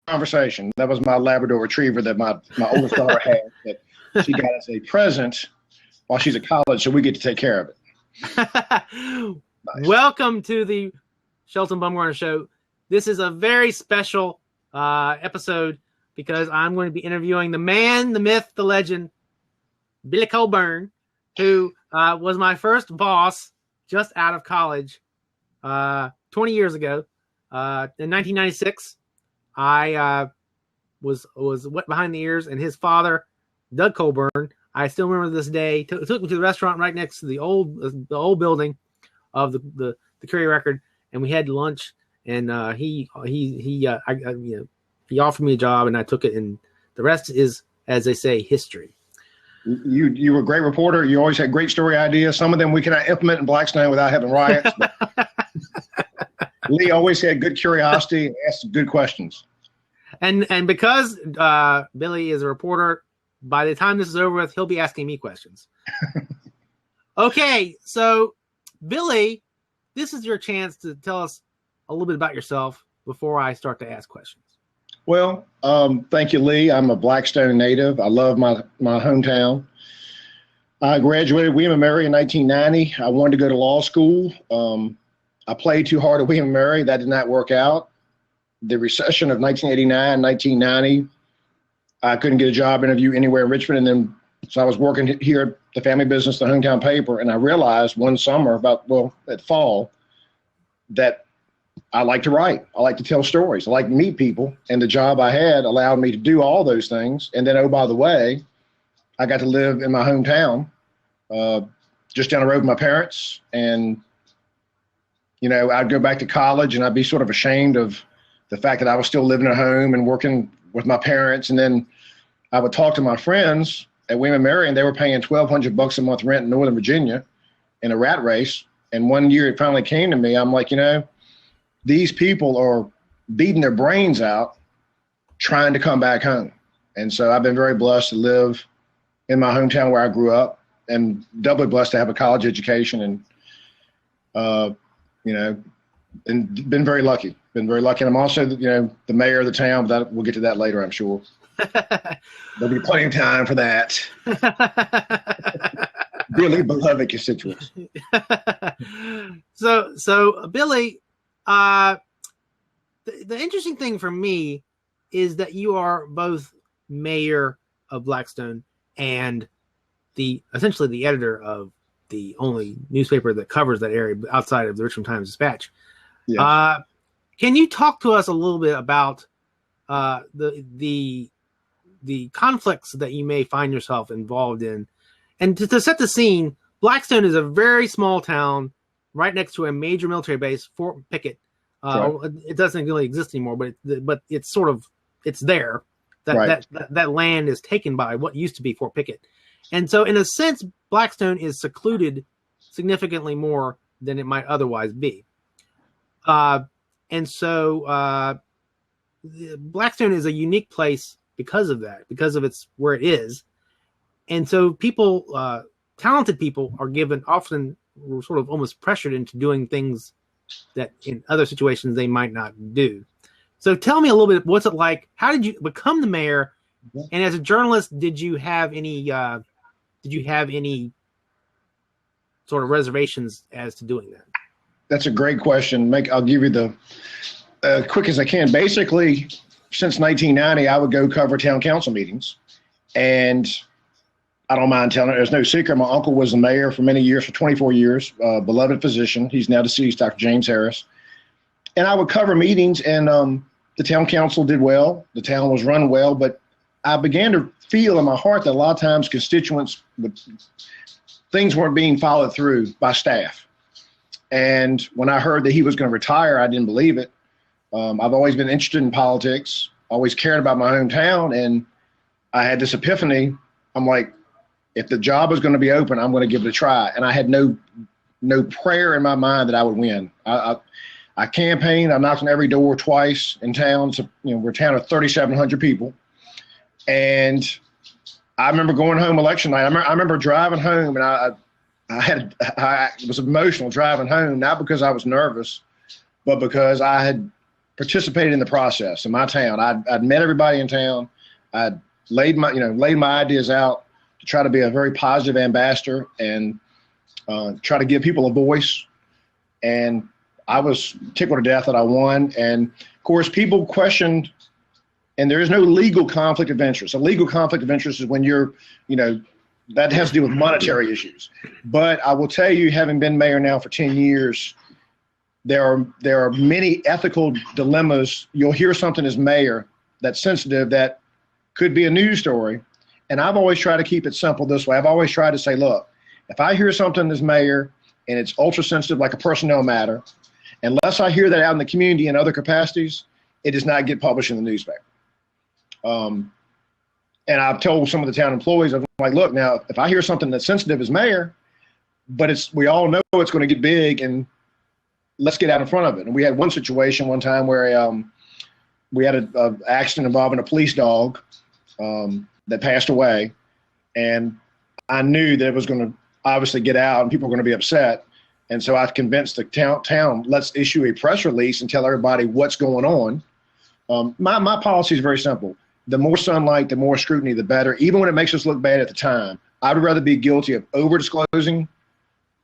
conversation. That was my Labrador Retriever that my oldest daughter had that she got as a present while she's at college, so we get to take care of it. Nice. Welcome to the Shelton Bumgarner Show. This is a very special episode because I'm going to be interviewing the man, the myth, the legend, Billy Coleburn, who was my first boss just out of college 20 years ago. In 1996, I was wet behind the ears, and his father, Doug Coleburn, I still remember this day, took me to the restaurant right next to the old building of the Courier Record, and we had lunch. And he offered me a job, and I took it, and the rest is, as they say, history. You were a great reporter. You always had great story ideas. Some of them we cannot implement in Blackstone without having riots. Lee always had good curiosity and asked good questions. And because Billy is a reporter, by the time this is over with, he'll be asking me questions. Okay, so Billy, this is your chance to tell us a little bit about yourself before I start to ask questions. Well, thank you, Lee. I'm a Blackstone native. I love my hometown. I graduated William & Mary in 1990. I wanted to go to law school. I played too hard at William & Mary. That did not work out. The recession of 1989, 1990, I couldn't get a job interview anywhere in Richmond. And then, so I was working here at the family business, the hometown paper, and I realized one summer at fall, that I like to write. I like to tell stories. I like to meet people. And the job I had allowed me to do all those things. And then, oh, by the way, I got to live in my hometown, just down the road with my parents. And, you know, I'd go back to college and I'd be sort of ashamed of the fact that I was still living at home and working with my parents. And then I would talk to my friends at William & Mary, and they were paying $1,200 a month rent in Northern Virginia in a rat race. And one year it finally came to me. I'm like, you know, these people are beating their brains out trying to come back home. And so I've been very blessed to live in my hometown where I grew up, and doubly blessed to have a college education, and, you know, and been very lucky. And I'm also, you know, the mayor of the town, but we'll get to that later, I'm sure. There'll be plenty of time for that. Really beloved constituents. So Billy, the interesting thing for me is that you are both mayor of Blackstone and essentially the editor of the only newspaper that covers that area outside of the Richmond Times-Dispatch. Yes. Can you talk to us a little bit about the conflicts that you may find yourself involved in? And to set the scene, Blackstone is a very small town right next to a major military base, Fort Pickett. Right. It doesn't really exist anymore, but it's it's there. That land is taken by what used to be Fort Pickett. And so in a sense, Blackstone is secluded significantly more than it might otherwise be. And so Blackstone is a unique place because of that, because of where it is. And so people, talented people, are often sort of almost pressured into doing things that in other situations they might not do. So tell me a little bit, what's it like? How did you become the mayor? And as a journalist, did you have any sort of reservations as to doing that? That's a great question. I'll give you the quick as I can. Basically, since 1990, I would go cover town council meetings, and I don't mind telling it. There's no secret. My uncle was the mayor for many years, for 24 years, beloved physician. He's now deceased, Dr. James Harris. And I would cover meetings, and the town council did well. The town was run well, but I began to feel in my heart that a lot of times constituents, things weren't being followed through by staff. And when I heard that he was going to retire, I didn't believe it. I've always been interested in politics, always cared about my hometown, and I had this epiphany. I'm like, if the job is going to be open, I'm going to give it a try. And I had no prayer in my mind that I would win. I campaigned. I knocked on every door twice in town. So, you know, we're a town of 3,700 people. And I remember going home election night. I remember driving home, and I was emotional driving home, not because I was nervous, but because I had participated in the process in my town. I'd met everybody in town. I'd laid my ideas out to try to be a very positive ambassador and try to give people a voice. And I was tickled to death that I won. And of course, people questioned, and there is no legal conflict of interest. A legal conflict of interest is when you're, that has to do with monetary issues. But I will tell you, having been mayor now for 10 years, there are many ethical dilemmas. You'll hear something as mayor that's sensitive that could be a news story. And I've always tried to keep it simple this way. I've always tried to say, look, if I hear something as mayor and it's ultra sensitive, like a personnel matter, unless I hear that out in the community in other capacities, it does not get published in the newspaper. And I've told some of the town employees, I'm like, look, now, if I hear something that's sensitive as mayor, but we all know it's going to get big, and let's get out in front of it. And we had one situation one time where we had an accident involving a police dog that passed away. And I knew that it was going to obviously get out and people were going to be upset. And so I convinced the town, let's issue a press release and tell everybody what's going on. My policy is very simple. The more sunlight, the more scrutiny, the better. Even when it makes us look bad at the time, I would rather be guilty of over-disclosing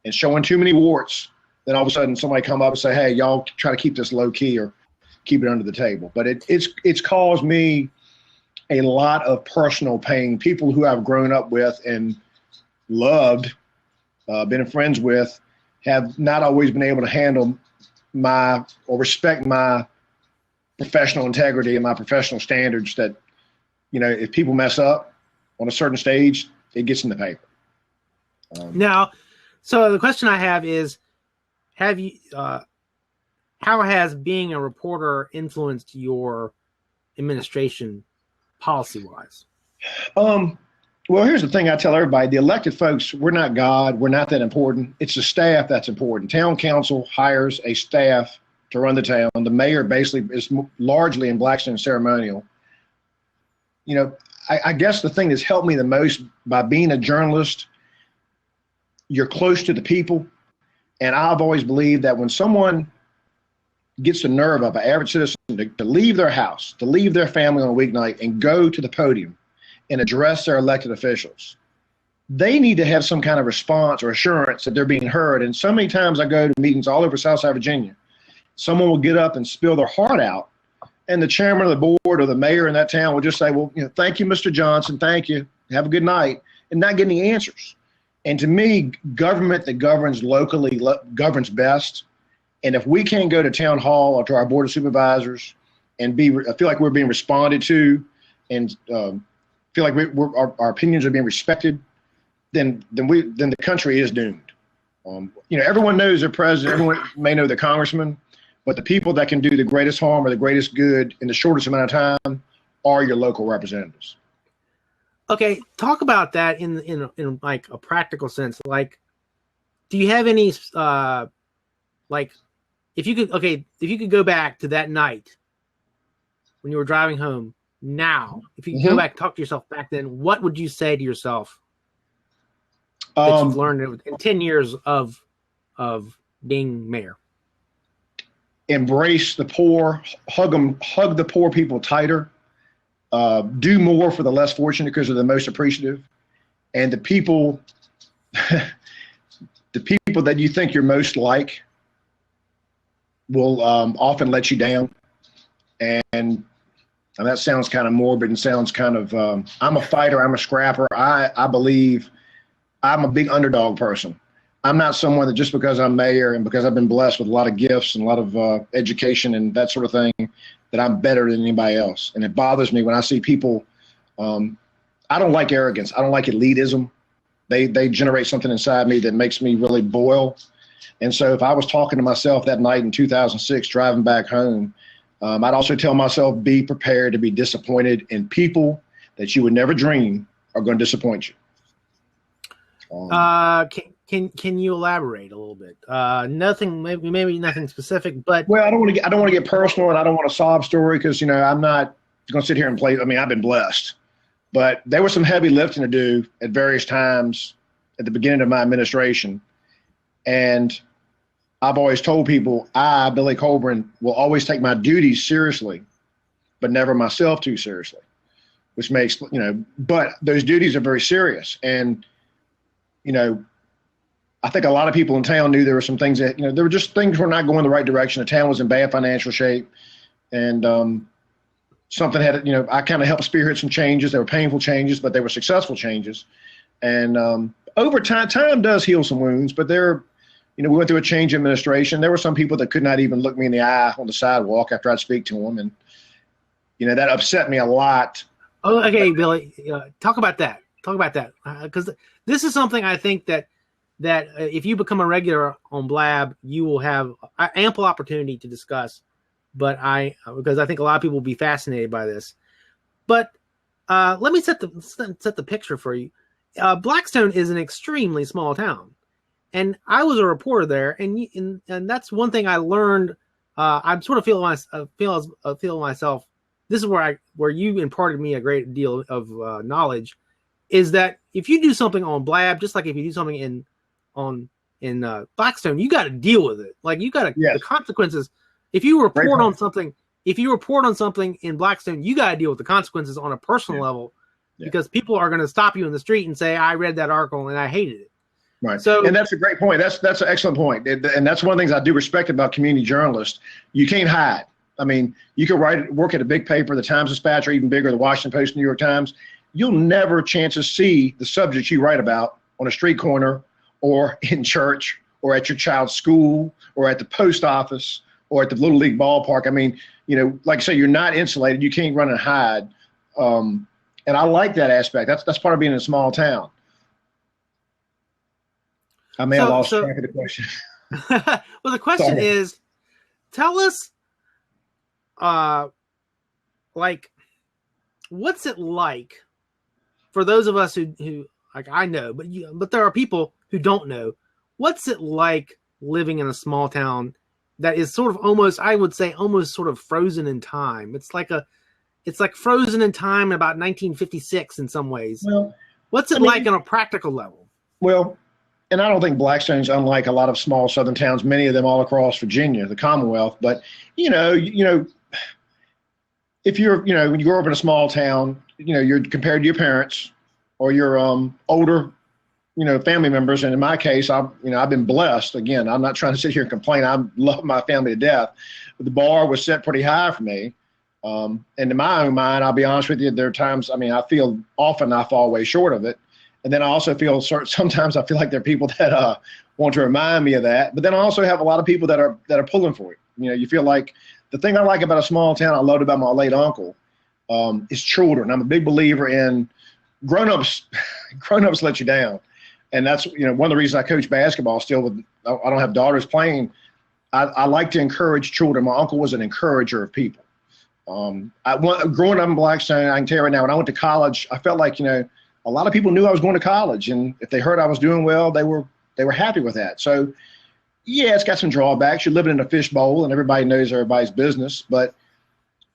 and showing too many warts than all of a sudden somebody come up and say, hey, y'all try to keep this low key or keep it under the table. But it's caused me a lot of personal pain. People who I've grown up with and loved, been friends with, have not always been able to handle or respect my professional integrity and my professional standards that, if people mess up on a certain stage, it gets in the paper. Now, so the question I have is, how has being a reporter influenced your administration policy-wise? Well, here's the thing I tell everybody. The elected folks, we're not God. We're not that important. It's the staff that's important. Town council hires a staff to run the town. The mayor basically is largely in Blackstone ceremonial. I guess the thing that's helped me the most by being a journalist, you're close to the people. And I've always believed that when someone gets the nerve of an average citizen to leave their house, to leave their family on a weeknight and go to the podium and address their elected officials, they need to have some kind of response or assurance that they're being heard. And so many times I go to meetings all over Southside Virginia, someone will get up and spill their heart out, and the chairman of the board or the mayor in that town will just say, well, thank you, Mr. Johnson, thank you, have a good night, and not get any answers. And to me, government that governs locally governs best. And if we can't go to town hall or to our board of supervisors and feel like we're being responded to and feel like our opinions are being respected, then the country is doomed. Everyone knows their president, everyone may know their congressman, but the people that can do the greatest harm or the greatest good in the shortest amount of time are your local representatives. Okay, talk about that in like a practical sense. Like, do you have any if you could go back to that night when you were driving home now, if you could go back and talk to yourself back then, what would you say to yourself that you've learned in 10 years of being mayor? Embrace the poor, hug the poor people tighter, do more for the less fortunate because they're the most appreciative, and the people that you think you're most like will often let you down. And that sounds kind of morbid and sounds kind of, I'm a fighter, I'm a scrapper. I believe I'm a big underdog person. I'm not someone that just because I'm mayor and because I've been blessed with a lot of gifts and a lot of education and that sort of thing, that I'm better than anybody else. And it bothers me when I see people, I don't like arrogance. I don't like elitism. They generate something inside me that makes me really boil. And so if I was talking to myself that night in 2006, driving back home, I'd also tell myself, be prepared to be disappointed in people that you would never dream are going to disappoint you. Can you elaborate a little bit? Nothing, maybe nothing specific, but well, I don't want to get personal, and I don't want a sob story because I'm not going to sit here and play. I mean, I've been blessed, but there was some heavy lifting to do at various times at the beginning of my administration, and I've always told people I, Billy Coleburn, will always take my duties seriously, but never myself too seriously, which makes, but those duties are very serious. And, I think a lot of people in town knew there were some things that, there were just things were not going the right direction. The town was in bad financial shape. And something had, I kind of helped spearhead some changes. They were painful changes, but they were successful changes. And over time does heal some wounds, but we went through a change in administration. There were some people that could not even look me in the eye on the sidewalk after I'd speak to them. And, that upset me a lot. Oh, okay, Billy, talk about that. Because this is something I think that if you become a regular on Blab, you will have ample opportunity to discuss. But because I think a lot of people will be fascinated by this. But let me set the picture for you. Blackstone is an extremely small town, and I was a reporter there, and that's one thing I learned. I'm sort of feeling myself. This is where you imparted me a great deal of knowledge. Is that if you do something on Blab, just like if you do something in Blackstone, you got to deal with it. Like you got to the consequences. If you report on something in Blackstone, you got to deal with the consequences on a personal level, because people are going to stop you in the street and say, "I read that article and I hated it." Right. So, and that's a great point. That's an excellent point. And that's one of the things I do respect about community journalists. You can't hide. I mean, you can work at a big paper, the Times-Dispatch, or even bigger, the Washington Post, New York Times. You'll never chance to see the subjects you write about on a street corner or in church or at your child's school or at the post office or at the Little League ballpark. I mean, like I say, you're not insulated. You can't run and hide. And I like that aspect. That's part of being in a small town. I may have lost track of the question. Well, the question is, tell us, what's it like for those of us who like I know, but there are people who don't know. What's it like living in a small town that is sort of almost, I would say, almost sort of frozen in time? It's like frozen in time in about 1956 in some ways. Well, what's it like on a practical level? Well, and I don't think Blackstone's unlike a lot of small southern towns, many of them all across Virginia, the Commonwealth. But if you're, when you grow up in a small town, you're compared to your parents or your older, family members. And in my case, I've been blessed. Again, I'm not trying to sit here and complain. I love my family to death. But the bar was set pretty high for me. And in my own mind, I'll be honest with you, there are times, I feel often I fall way short of it. And then I also feel sometimes I feel like there are people that want to remind me of that. But then I also have a lot of people that are pulling for it. You feel like the thing I like about a small town, I loved about my late uncle, is children. I'm a big believer in grown-ups. Grown-ups let you down. And that's, one of the reasons I coach basketball still. I don't have daughters playing. I like to encourage children. My uncle was an encourager of people. Growing up in Blackstone, I can tell you right now, when I went to college, I felt like, a lot of people knew I was going to college. And if they heard I was doing well, they were happy with that. So, yeah, it's got some drawbacks. You're living in a fishbowl and everybody knows everybody's business. But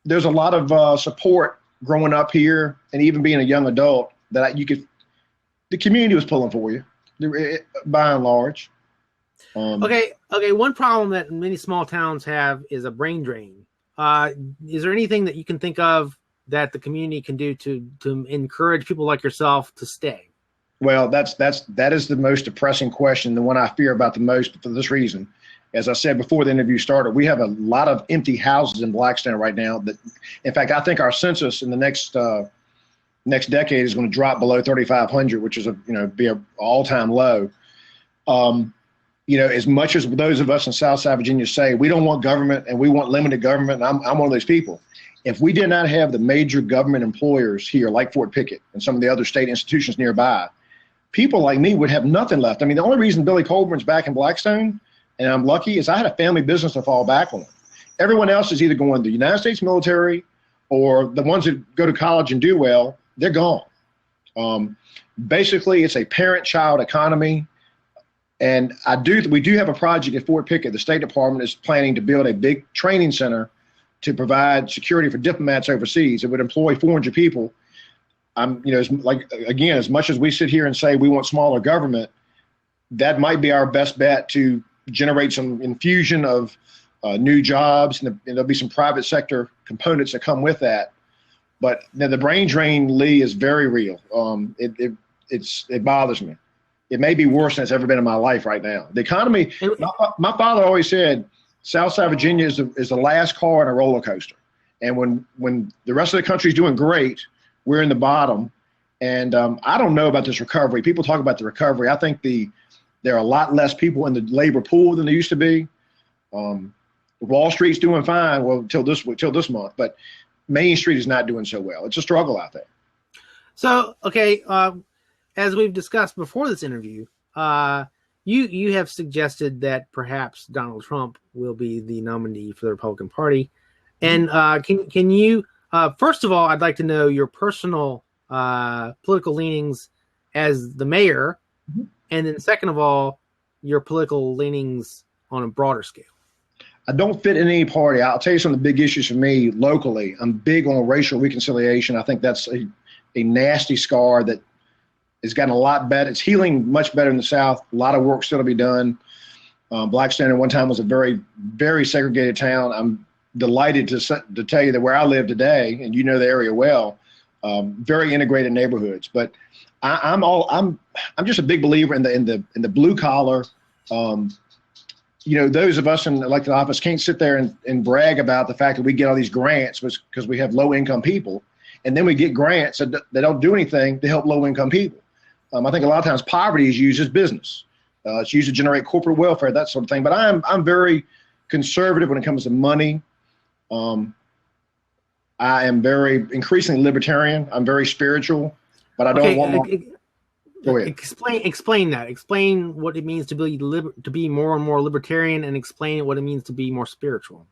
there's a lot of support growing up here and even being a young adult that the community was pulling for you, by and large. Okay. One problem that many small towns have is a brain drain. Is there anything that you can think of that the community can do to encourage people like yourself to stay? Well, that is the most depressing question, the one I fear about the most for this reason. As I said before the interview started, we have a lot of empty houses in Blackstone right now. That, in fact, I think our census in the next decade is going to drop below 3,500, which is be an all-time low. As much as those of us in Southside Virginia say we don't want government and we want limited government, and I'm one of those people. If we did not have the major government employers here, like Fort Pickett and some of the other state institutions nearby, people like me would have nothing left. The only reason Billy Colburn's back in Blackstone, and I'm lucky, is I had a family business to fall back on. Everyone else is either going to the United States military or the ones that go to college and do well, they're gone. Basically, it's a parent-child economy. And we do have a project at Fort Pickett. The State Department is planning to build a big training center to provide security for diplomats overseas. It would employ 400 people. As much as we sit here and say we want smaller government, that might be our best bet to, generate some infusion of new jobs, and there'll be some private sector components that come with that. But the brain drain, Lee, is very real. It bothers me. It may be worse than it's ever been in my life right now. The economy, my father always said, Southside Virginia is the last car in a roller coaster. And when the rest of the country is doing great, we're in the bottom. And I don't know about this recovery. People talk about the recovery. I think there are a lot less people in the labor pool than there used to be. Wall Street's doing fine, well, till this month, but Main Street is not doing so well. It's a struggle out there. So, okay, as we've discussed before this interview, you have suggested that perhaps Donald Trump will be the nominee for the Republican Party. And can you, first of all, I'd like to know your personal political leanings as the mayor, and then second of all, your political leanings on a broader scale. I don't fit in any party. I'll tell you some of the big issues for me locally. I'm big on racial reconciliation. I think that's a nasty scar that has gotten a lot better. It's healing much better in the South. A lot of work still to be done. Blackstone at one time was a very, very segregated town. I'm delighted to tell you that where I live today, and you know the area well, very integrated neighborhoods. But I'm just a big believer in the blue collar. Those of us in elected office can't sit there and brag about the fact that we get all these grants because we have low income people, and then we get grants that don't do anything to help low income people. I think a lot of times poverty is used as business. It's used to generate corporate welfare, that sort of thing. But I'm very conservative when it comes to money. I am very increasingly libertarian. I'm very spiritual, but I don't want more. Go ahead. Explain that. Explain what it means to be more and more libertarian, and explain what it means to be more spiritual.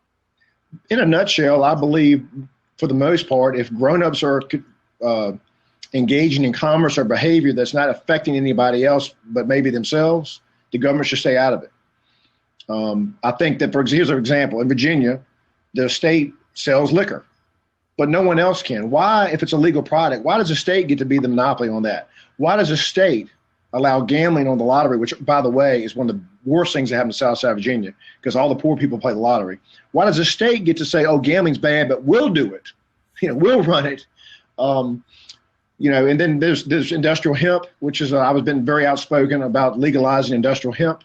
In a nutshell, I believe, for the most part, if grown-ups are engaging in commerce or behavior that's not affecting anybody else but maybe themselves, the government should stay out of it. I think that, here's an example. In Virginia, the state sells liquor, but no one else can. Why, if it's a legal product, why does the state get to be the monopoly on that? Why does the state allow gambling on the lottery, which, by the way, is one of the worst things that happen in Southside Virginia because all the poor people play the lottery? Why does the state get to say, oh, gambling's bad, but we'll do it? We'll run it. And then there's industrial hemp, which is I've been very outspoken about legalizing industrial hemp.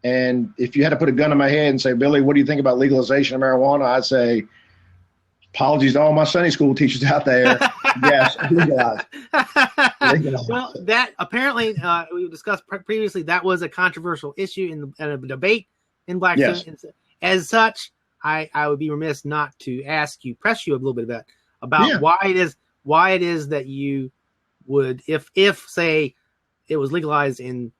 And if you had to put a gun in my head and say, Billy, what do you think about legalization of marijuana? I'd say, apologies to all my Sunday school teachers out there. Yes, legalize. Well, that apparently we discussed previously. That was a controversial issue in a debate in Blackstone. Yes. As such, I would be remiss not to press you a little bit about why it is that you would, if say it was legalized in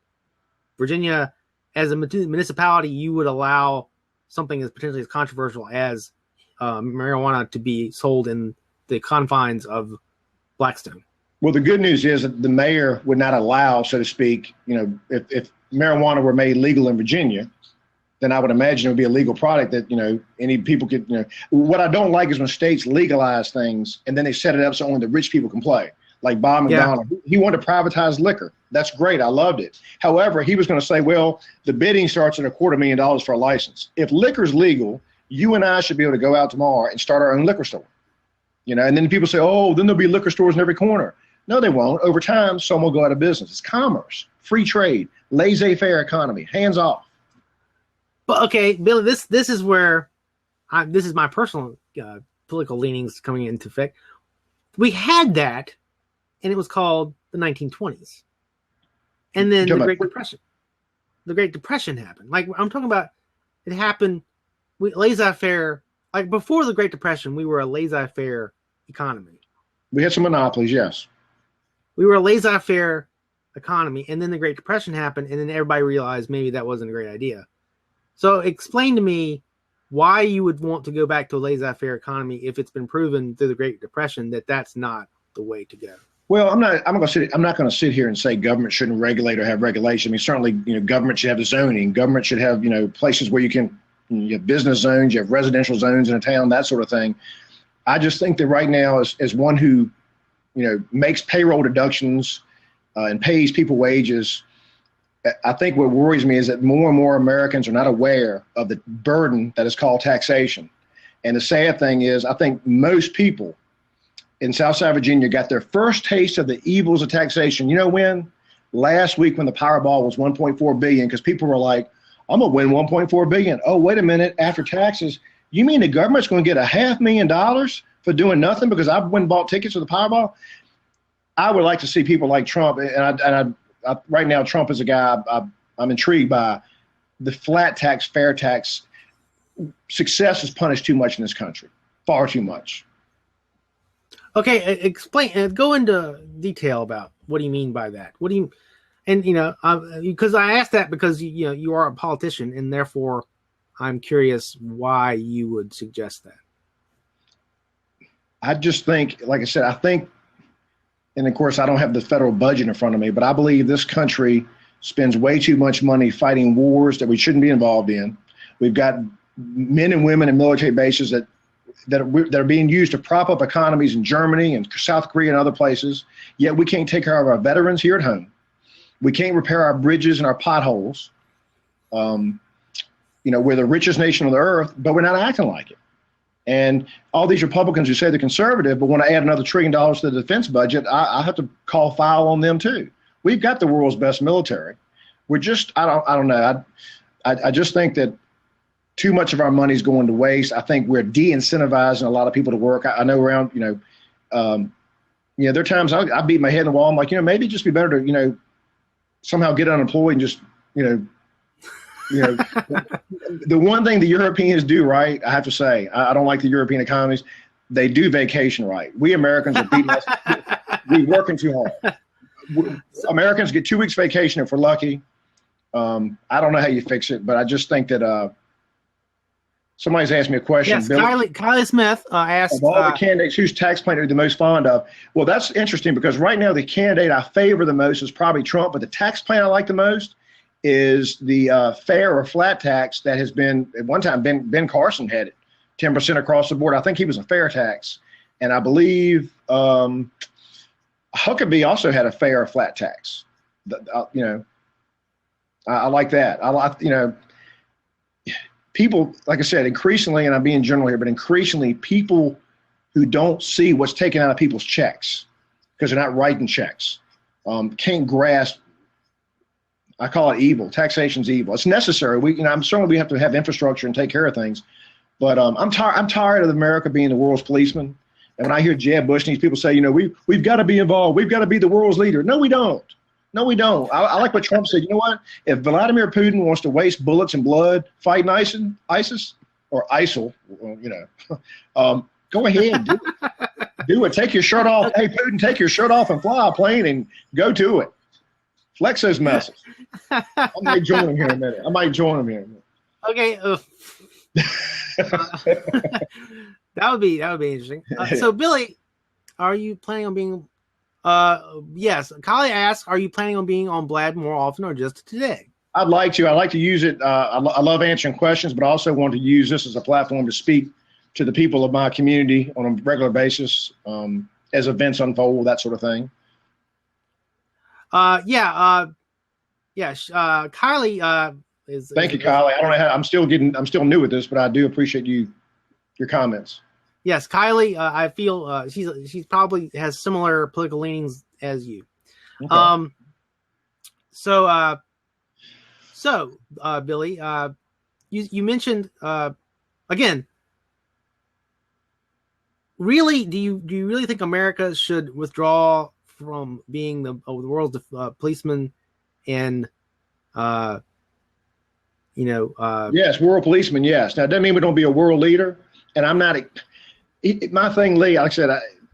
Virginia as a municipality, you would allow something as potentially as controversial as marijuana to be sold in the confines of Blackstone. Well, the good news is that the mayor would not allow, so to speak, if marijuana were made legal in Virginia, then I would imagine it would be a legal product that, any people could, What I don't like is when states legalize things and then they set it up so only the rich people can play. Like Bob McDonald, he wanted to privatize liquor. That's great. I loved it. However, he was going to say, well, the bidding starts at $250,000 for a license. If liquor's legal, you and I should be able to go out tomorrow and start our own liquor store. And then people say, oh, then there'll be liquor stores in every corner. No, they won't. Over time, some will go out of business. It's commerce, free trade, laissez-faire economy, hands off. But okay, Billy, this is where this is my personal political leanings coming into effect. We had that, and it was called the 1920s, and then the Great Depression. The Great Depression happened. Like I'm talking about, it happened. Laissez-faire. Like before the Great Depression, we were a laissez-faire economy. We had some monopolies, yes. We were a laissez-faire economy, and then the Great Depression happened, and then everybody realized maybe that wasn't a great idea. So explain to me why you would want to go back to a laissez-faire economy if it's been proven through the Great Depression that that's not the way to go. Well, I'm not going to sit here and say government shouldn't regulate or have regulation. I mean, certainly, government should have the zoning. Government should have, places where you have business zones, you have residential zones in a town, that sort of thing. I just think that right now, as one who, makes payroll deductions and pays people wages, I think what worries me is that more and more Americans are not aware of the burden that is called taxation. And the sad thing is, I think most people in Southside Virginia got their first taste of the evils of taxation. You know when? Last week when the Powerball was 1.4 billion, because people were like, I'm gonna win 1.4 billion. Oh, wait a minute, after taxes, you mean the government's gonna get $500,000 for doing nothing because I went and bought tickets for the Powerball? I would like to see people like Trump, and I right now Trump is a guy I'm intrigued by. The flat tax, fair tax, success is punished too much in this country, far too much. Okay, explain. Go into detail about what do you mean by that? What do you? And because I asked that because you are a politician, and therefore I'm curious why you would suggest that. I just think, like I said, and of course I don't have the federal budget in front of me, but I believe this country spends way too much money fighting wars that we shouldn't be involved in. We've got men and women in military bases that are being used to prop up economies in Germany and South Korea and other places, yet we can't take care of our veterans here at home. We can't repair our bridges and our potholes. We're the richest nation on the earth, but we're not acting like it. And all these Republicans who say they're conservative, but want to add another $1 trillion to the defense budget, I have to call foul on them too. We've got the world's best military. We're just, I don't know. I just think that too much of our money is going to waste. I think we're de-incentivizing a lot of people to work. I know around, there are times I beat my head in the wall. I'm like, maybe it'd just be better to, somehow get unemployed and just, the one thing the Europeans do right, I have to say, I don't like the European economies. They do vacation right. We Americans are beating us. We're working too hard. Americans get 2 weeks vacation if we're lucky. I don't know how you fix it, but I just think that somebody's asked me a question. Yes, Kylie Smith asked. Of all the candidates, whose tax plan are you the most fond of? Well, that's interesting because right now the candidate I favor the most is probably Trump, but the tax plan I like the most is the fair or flat tax that has been, at one time, Ben Carson had it, 10% across the board. I think he was a fair tax. And I believe Huckabee also had a fair or flat tax. I like that. I like, people, like I said, increasingly, and I'm being general here, but increasingly people who don't see what's taken out of people's checks because they're not writing checks, can't grasp. I call it evil. Taxation's evil. It's necessary. I'm certainly we have to have infrastructure and take care of things, but I'm tired of America being the world's policeman. And when I hear Jeb Bush and these people say, we've got to be involved. We've got to be the world's leader. No, we don't. No, we don't. I like what Trump said. You know what? If Vladimir Putin wants to waste bullets and blood fighting ISIS or ISIL, go ahead. Do it. Take your shirt off. Hey, Putin, take your shirt off and fly a plane and go to it. Flex those muscles. I might join him here in a minute. Okay. That would be interesting. So, Billy, are you planning on being? Yes. Kylie asks, are you planning on being on Blad more often or just today? I'd like to. I like to use it. I love answering questions, but I also want to use this as a platform to speak to the people of my community on a regular basis as events unfold, that sort of thing. Kylie is. Thank you, Kylie. I don't know how. I'm still new at this, but I do appreciate your comments. Yes, Kylie. I feel she's probably has similar political leanings as you. Okay. So Billy, you mentioned again. Really, do you really think America should withdraw from being the world's policeman and yes, world policeman, yes. Now it doesn't mean we don't be a world leader, and I'm not my thing, Lee, like I said,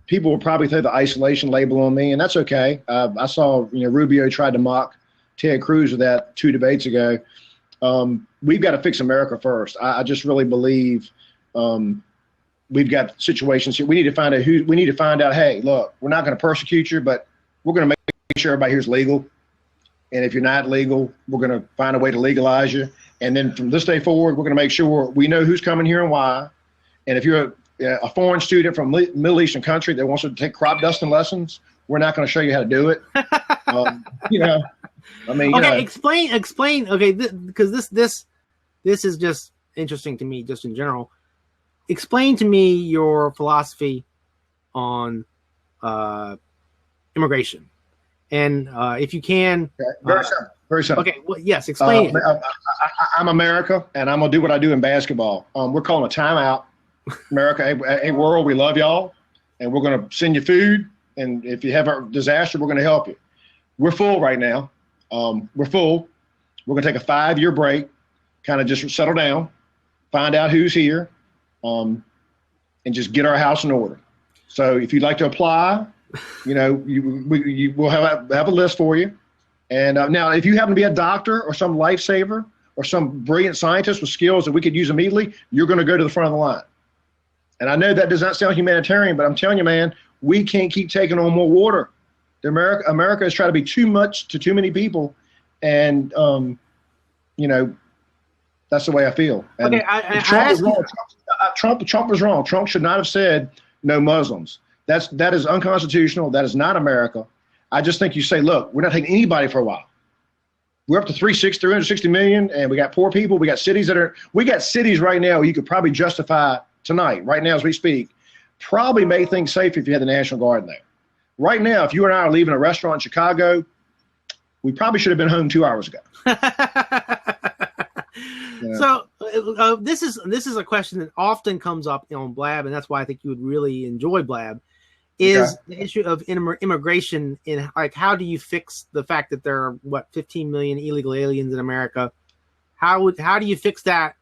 people will probably throw the isolation label on me, and that's okay. I saw Rubio tried to mock Ted Cruz with that 2 debates ago. We've got to fix America first. I just really believe we've got situations here. We need to find out hey, look, we're not going to persecute you, but we're going to make sure everybody here is legal. And if you're not legal, we're going to find a way to legalize you. And then from this day forward, we're going to make sure we know who's coming here and why. And if you're a foreign student from a Middle Eastern country that wants to take crop dusting lessons, we're not going to show you how to do it. You know, I mean, okay, explain. Okay, because this is just interesting to me, just in general. Explain to me your philosophy on immigration, and if you can, very simple. Very simple. Okay, well, yes, explain it. I'm America, and I'm gonna do what I do in basketball. We're calling a timeout. America, hey world, we love y'all, and we're gonna send you food. And if you have a disaster, we're gonna help you. We're full right now. We're full. We're gonna take a 5-year break, kind of just settle down, find out who's here, and just get our house in order. So if you'd like to apply, you know, we'll have a list for you. And now, if you happen to be a doctor or some lifesaver or some brilliant scientist with skills that we could use immediately, you're going to go to the front of the line. And I know that does not sound humanitarian, but I'm telling you, man, we can't keep taking on more water. America is trying to be too much to too many people, and you know, that's the way I feel. And okay, Trump was wrong. Trump should not have said no Muslims. That is unconstitutional. That is not America. I just think you say, look, we're not taking anybody for a while. We're up to 360 million, and we got poor people. We got cities right now you could probably justify tonight, right now as we speak, probably make things safer if you had the National Guard in there. Right now, if you and I are leaving a restaurant in Chicago, we probably should have been home 2 hours ago. So this is a question that often comes up on Blab, and that's why I think you would really enjoy Blab. Is the issue of immigration in, like, how do you fix the fact that there are 15 million illegal aliens in America? How do you fix that?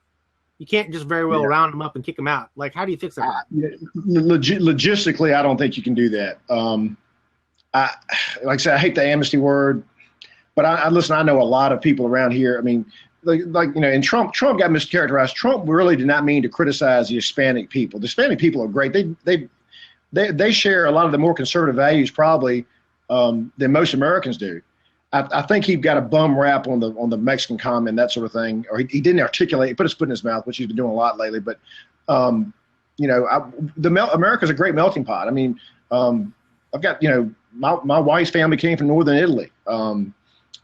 You can't just very well round them up and kick them out. Like, how do you fix that? Logistically, I don't think you can do that. Like I said, I hate the amnesty word, but I listen. I know a lot of people around here. I mean, like you know, and Trump got mischaracterized. Trump really did not mean to criticize the Hispanic people. The Hispanic people are great. They share a lot of the more conservative values probably than most Americans do. I think he got a bum rap on the Mexican comment, that sort of thing, or he didn't articulate. He put his foot in his mouth, which he's been doing a lot lately. But you know, America's a great melting pot. I mean, I've got, you know, my wife's family came from northern Italy. You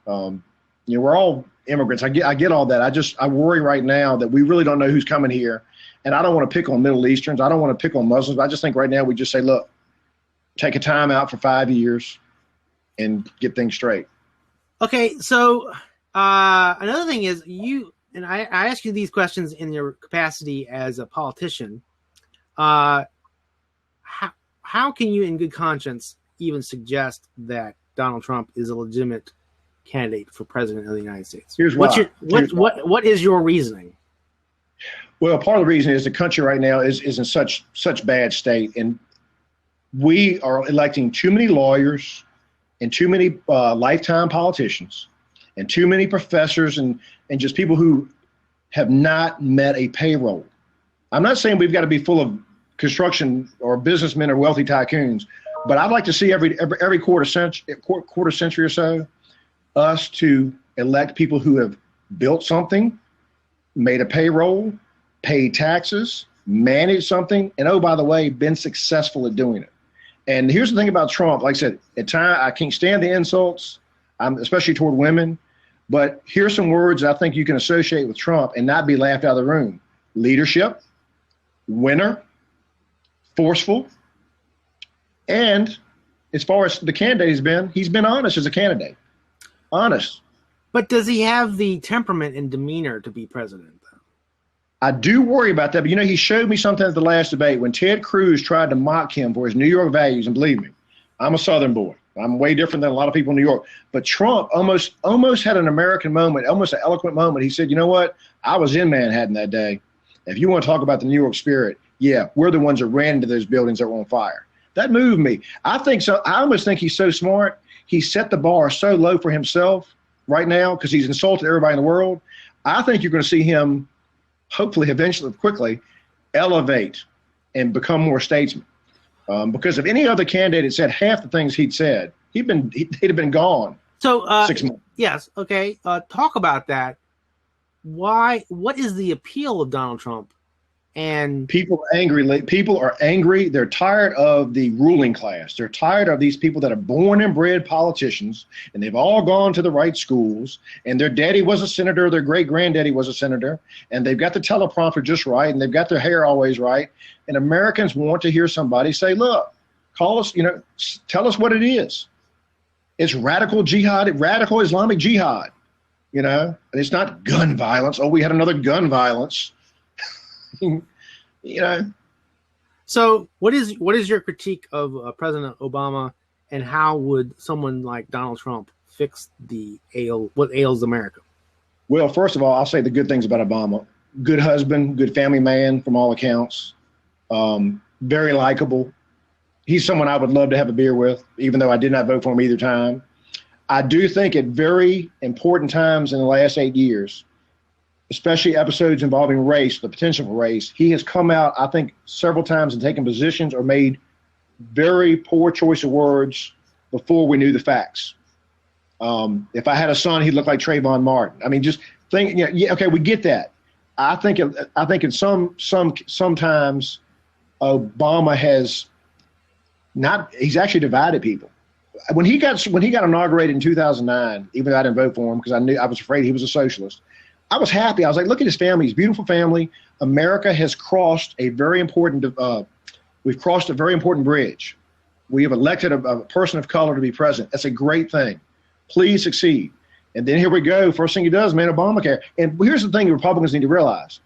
know, we're all immigrants. I get all that. I worry right now that we really don't know who's coming here. And I don't want to pick on Middle Easterns. I don't want to pick on Muslims. I just think right now we just say, look, take a time out for 5 years and get things straight. Okay, so another thing is and I ask you these questions in your capacity as a politician. How can you, in good conscience, even suggest that Donald Trump is a legitimate candidate for president of the United States? Here's why. What is your reasoning? Well, part of the reason is the country right now is in such bad state, and we are electing too many lawyers and too many lifetime politicians and too many professors and just people who have not met a payroll. I'm not saying we've got to be full of construction or businessmen or wealthy tycoons, but I'd like to see every quarter century or so us to elect people who have built something, made a payroll, paid taxes, managed something, and oh, by the way, been successful at doing it. And here's the thing about Trump. Like I said, at times I can't stand the insults, especially toward women. But here's some words I think you can associate with Trump and not be laughed out of the room: leadership, winner, forceful, and as far as the candidate he's been honest as a candidate. Honest. But does he have the temperament and demeanor to be president? I do worry about that, but you know, he showed me something at the last debate when Ted Cruz tried to mock him for his New York values, and believe me, I'm a Southern boy. I'm way different than a lot of people in New York. But Trump almost had an American moment, almost an eloquent moment. He said, you know what? I was in Manhattan that day. If you want to talk about the New York spirit, yeah, we're the ones that ran into those buildings that were on fire. That moved me. I think so. I almost think he's so smart. He set the bar so low for himself right now because he's insulted everybody in the world. I think you're going to see him hopefully eventually quickly elevate and become more statesman. Because if any other candidate had said half the things he'd said, he'd have been gone. So 6 months. Yes. Okay. Talk about that. What is the appeal of Donald Trump And people are angry. People are angry. They're tired of the ruling class. They're tired of these people that are born and bred politicians, and they've all gone to the right schools, and their daddy was a senator, their great granddaddy was a senator, and they've got the teleprompter just right, and they've got their hair always right. And Americans want to hear somebody say, look, call us, tell us what it is. It's radical jihad, radical Islamic jihad, and it's not gun violence. Oh, we had another gun violence. So what is your critique of President Obama, and how would someone like Donald Trump fix what ails America? Well, first of all, I'll say the good things about Obama. Good husband, good family man from all accounts. Very likable. He's someone I would love to have a beer with, even though I did not vote for him either time. I do think at very important times in the last 8 years, especially episodes involving race, the potential for race, he has come out, I think, several times and taken positions or made very poor choice of words before we knew the facts. If I had a son, he'd look like Trayvon Martin. I mean, just think, okay, we get that. I think in sometimes Obama has he's actually divided people. When he got inaugurated in 2009, even though I didn't vote for him because I was afraid he was a socialist, I was happy. I was like, look at his family, his beautiful family. America has crossed a very important, we've crossed a very important bridge. We have elected a person of color to be president. That's a great thing. Please succeed. And then here we go. First thing he does, man, Obamacare. And here's the thing Republicans need to realize.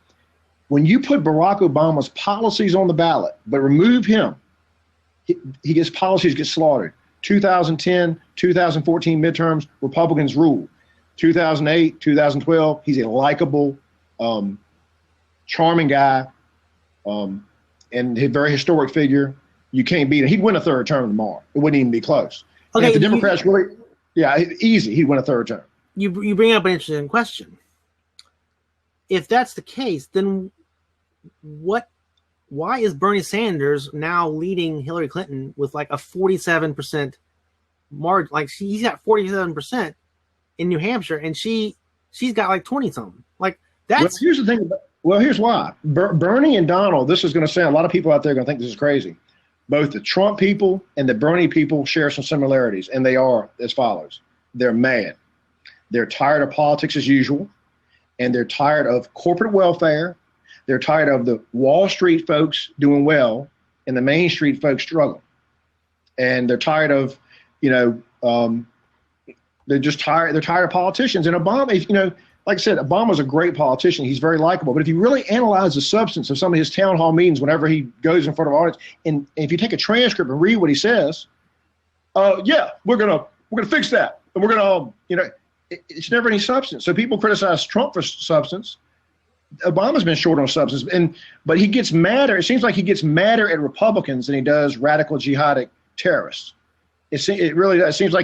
When you put Barack Obama's policies on the ballot, but remove him, his policies get slaughtered. 2010, 2014 midterms, Republicans rule. 2008, 2012, he's a likable, charming guy, and a very historic figure. You can't beat him. He'd win a third term tomorrow. It wouldn't even be close. Okay, if the Democrats easy, he'd win a third term. You bring up an interesting question. If that's the case, then why is Bernie Sanders now leading Hillary Clinton with like a 47% margin? Like he's got 47% in New Hampshire, and she's got like 20 something. Like that's. Well, here's the thing. Here's why. Bernie and Donald. This is going to sound. A lot of people out there are going to think this is crazy. Both the Trump people and the Bernie people share some similarities, and they are as follows. They're mad. They're tired of politics as usual, and they're tired of corporate welfare. They're tired of the Wall Street folks doing well and the Main Street folks struggling. And they're tired of, they're just tired. They're tired of politicians. And Obama, like I said, Obama's a great politician. He's very likable. But if you really analyze the substance of some of his town hall meetings, whenever he goes in front of audience, and if you take a transcript and read what he says, we're gonna fix that, and we're gonna, it's never any substance. So people criticize Trump for substance. Obama's been short on substance, but he gets madder. It seems like he gets madder at Republicans than he does radical jihadic terrorists. It seems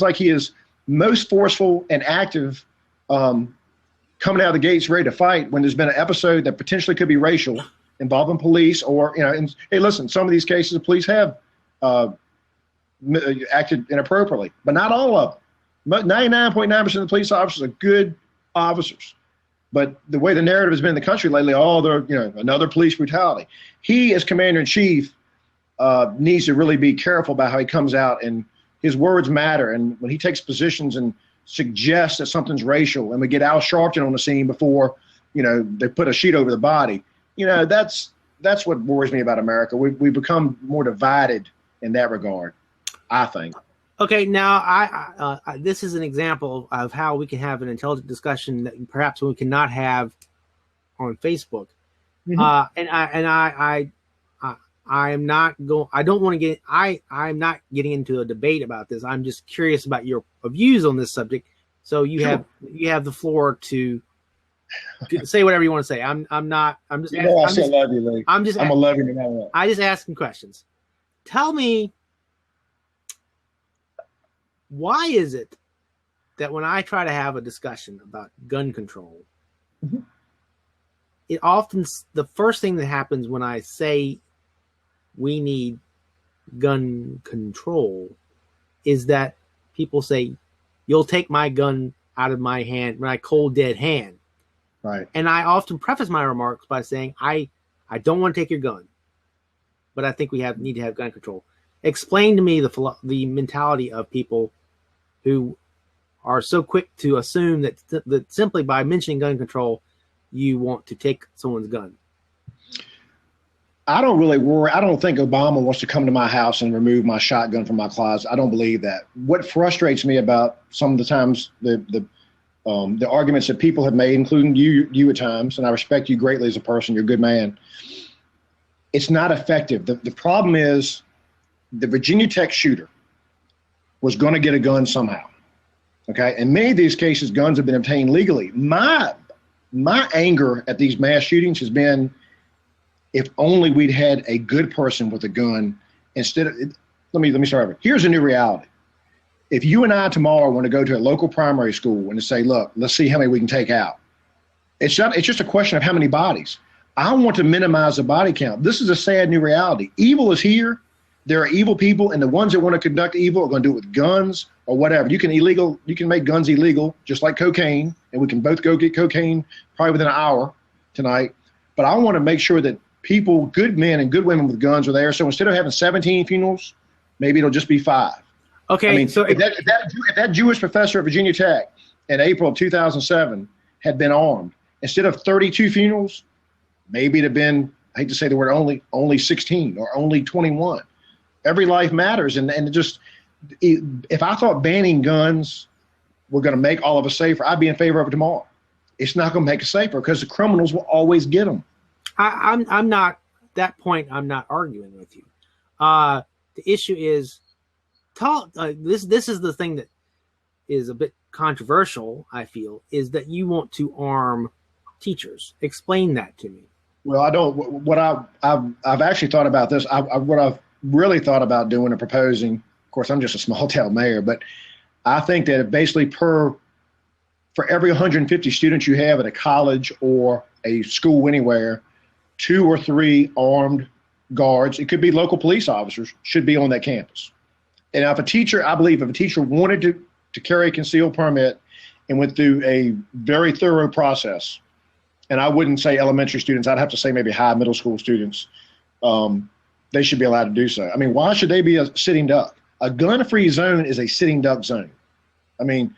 like he is most forceful and active, coming out of the gates ready to fight when there's been an episode that potentially could be racial, involving police, or and hey, listen, some of these cases the police have acted inappropriately, but not all of them. 99.9% of the police officers are good officers. But the way the narrative has been in the country lately, they're another police brutality. He, as commander in chief, needs to really be careful about how he comes out, and his words matter. And when he takes positions and suggests that something's racial, and we get Al Sharpton on the scene before they put a sheet over the body, that's what worries me about America. We've become more divided in that regard, I think. Okay, now I this is an example of how we can have an intelligent discussion that perhaps we cannot have on Facebook. Mm-hmm. I'm not getting into a debate about this. I'm just curious about your views on this subject. So you have the floor to say whatever you want to say. I'm just asking questions. Tell me, why is it that when I try to have a discussion about gun control, mm-hmm. it often, the first thing that happens when I say we need gun control is that people say, you'll take my gun out of my hand, my cold dead hand. Right. And I often preface my remarks by saying, I I don't want to take your gun, but I think we need to have gun control. Explain to me the mentality of people who are so quick to assume that simply by mentioning gun control, you want to take someone's gun. I don't really worry. I don't think Obama wants to come to my house and remove my shotgun from my closet. I don't believe that. What frustrates me about some of the times the arguments that people have made, including you at times, and I respect you greatly as a person. You're a good man. It's not effective. The problem is the Virginia Tech shooter was going to get a gun somehow. Okay, in many of these cases, guns have been obtained legally. My anger at these mass shootings has been, if only we'd had a good person with a gun instead of. Let me start over. Here's a new reality. If you and I tomorrow want to go to a local primary school and to say, look, let's see how many we can take out. It's just a question of how many bodies. I want to minimize the body count. This is a sad new reality. Evil is here. There are evil people, and the ones that want to conduct evil are going to do it with guns or whatever. You can make guns illegal, just like cocaine, and we can both go get cocaine probably within an hour tonight. But I want to make sure that people, good men and good women with guns are there. So instead of having 17 funerals, maybe it'll just be 5. Okay. I mean, so if that Jewish professor at Virginia Tech in April of 2007 had been armed, instead of 32 funerals, maybe it'd have been, I hate to say the word only 16 or only 21. Every life matters. And if I thought banning guns were going to make all of us safer, I'd be in favor of it tomorrow. It's not going to make us safer because the criminals will always get them. I'm not that point. I'm not arguing with you. The issue is, this is the thing that is a bit controversial. I feel is that you want to arm teachers. Explain that to me. Well, I don't. What I've actually thought about this. What I've really thought about doing and proposing. Of course, I'm just a small town mayor, but I think that basically for every 150 students you have at a college or a school anywhere, 2 or 3 armed guards, it could be local police officers, should be on that campus. And I believe if a teacher wanted to carry a concealed permit and went through a very thorough process, and I wouldn't say elementary students, I'd have to say maybe high middle school students, they should be allowed to do so. I mean, why should they be a sitting duck? A gun-free zone is a sitting duck zone. I mean,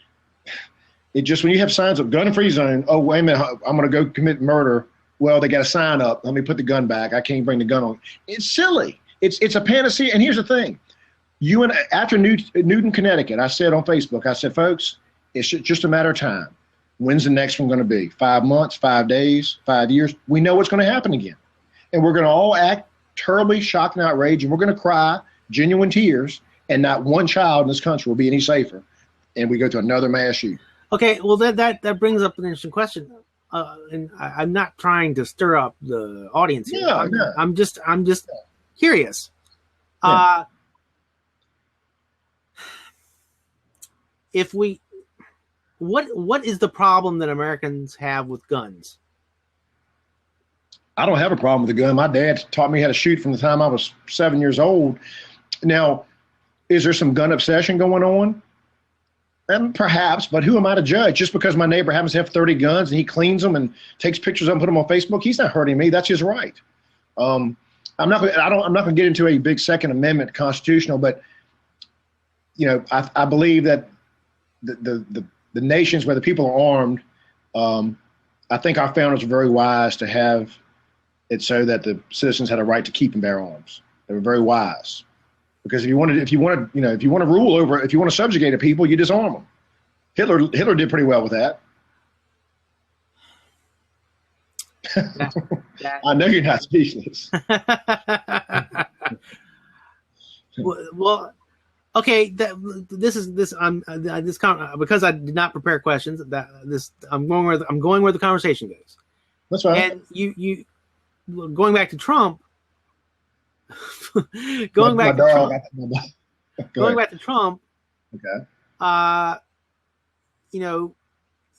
it just, when you have signs of gun-free zone, oh, wait a minute, I'm going to go commit murder. Well, they got a sign up. Let me put the gun back. I can't bring the gun on. It's silly. It's a panacea. And here's the thing. After Newton, Connecticut, I said on Facebook, I said, folks, it's just a matter of time. When's the next one going to be? 5 months, 5 days, 5 years? We know what's going to happen again. And we're going to all act terribly shocked and outraged, and we're going to cry genuine tears, and not one child in this country will be any safer. And we go to another mass shooting. Okay, well, that brings up an interesting question. And I'm not trying to stir up the audience here. No. I'm just curious. Yeah. What is the problem that Americans have with guns? I don't have a problem with the gun. My dad taught me how to shoot from the time I was 7 years old. Now, is there some gun obsession going on? And perhaps, but who am I to judge? Just because my neighbor happens to have 30 guns and he cleans them and takes pictures of them, put them on Facebook, he's not hurting me. That's his right. I'm not going to get into a big Second Amendment constitutional, but I believe that the nations where the people are armed, I think our founders were very wise to have it so that the citizens had a right to keep and bear arms. They were very wise, because if you want to rule over, if you want to subjugate a people, you disarm them. Hitler did pretty well with that. I know you're not speechless. Well, okay. Because I did not prepare questions. I'm going where the conversation goes. That's right. And you going back to Trump. Going back to Trump. Okay.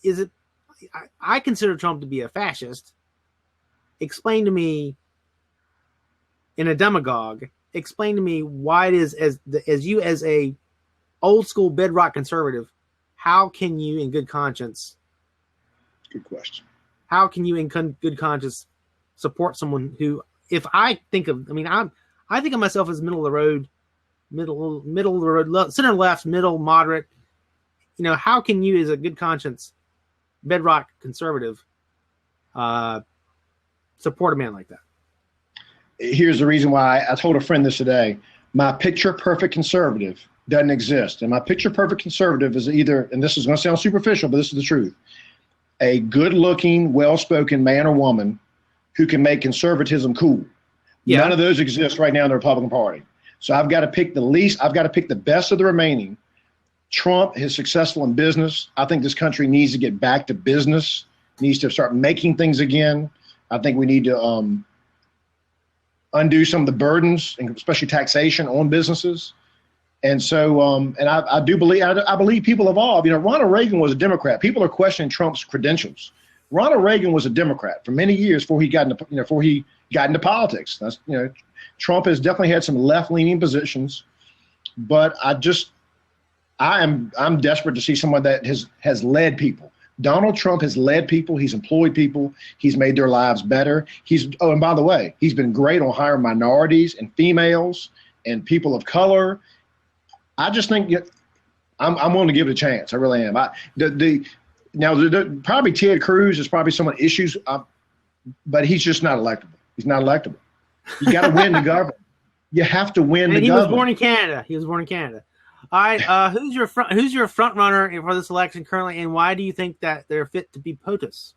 Is it? I consider Trump to be a fascist. Explain to me, in a demagogue, explain to me why it is, as you as a old school bedrock conservative, how can you in good conscience? Good question. How can you in good conscience support someone who, if I think of, I mean, I think of myself as middle of the road, middle of the road, center left, middle, moderate. You know, how can you, as a good conscience, bedrock conservative, support a man like that? Here's the reason why. I told a friend this today. My picture perfect conservative doesn't exist. And my picture perfect conservative is either, and this is going to sound superficial, but this is the truth, a good looking, well spoken man or woman who can make conservatism cool. Yeah. None of those exist right now in the Republican Party. So I've got to pick the best of the remaining. Trump is successful in business. I think this country needs to get back to business, needs to start making things again. I think we need to undo some of the burdens, and especially taxation on businesses. And so, and I do believe, I believe people evolve. You know, Ronald Reagan was a Democrat. People are questioning Trump's credentials. Ronald Reagan was a Democrat for many years before he got into politics. That's, you know, Trump has definitely had some left-leaning positions, but I'm desperate to see someone that has led people. Donald Trump has led people. He's employed people. He's made their lives better. And by the way, he's been great on hiring minorities and females and people of color. I just think I'm willing to give it a chance. I really am. Probably Ted Cruz is probably someone issues, but he's just not electable. He's not electable. You got to win the government. You have to win the government. He was born in Canada. All right, who's your front runner for this election currently, and why do you think that they're fit to be POTUS?